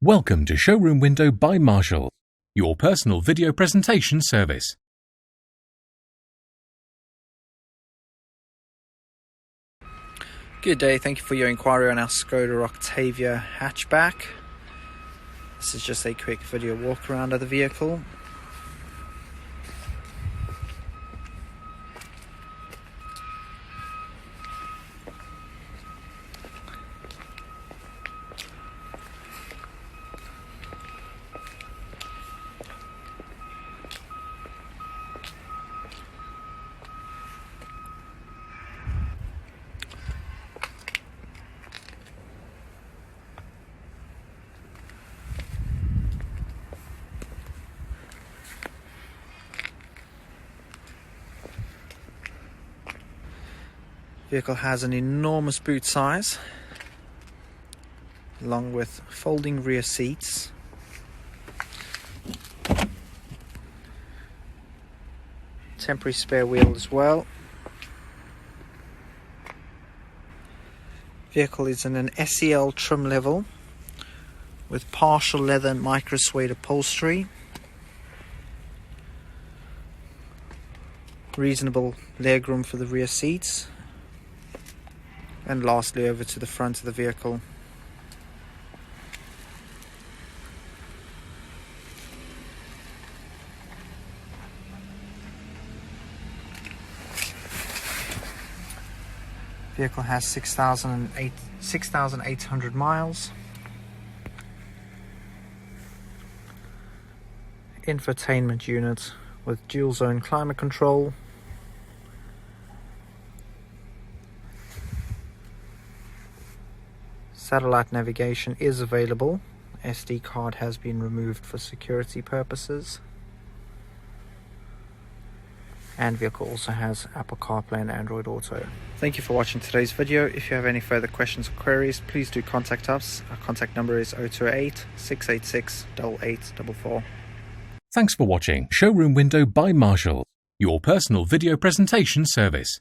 Welcome to Showroom Window by Marshall, your personal video presentation service. Good day, thank you for your inquiry on our Skoda Octavia hatchback. This is just a quick video walk around of the vehicle. Vehicle has an enormous boot size, along with folding rear seats. Temporary spare wheel as well. Vehicle is in an SEL trim level with partial leather and micro suede upholstery. Reasonable legroom for the rear seats. And lastly, over to the front of the vehicle. Vehicle has 6,800 miles. Infotainment unit with dual zone climate control. Satellite navigation is available. SD card has been removed for security purposes. And vehicle also has Apple CarPlay and Android Auto. Thank you for watching today's video. If you have any further questions or queries, please do contact us. Our contact number is 028 686 8844. Thanks for watching Showroom Window by Marshall, your personal video presentation service.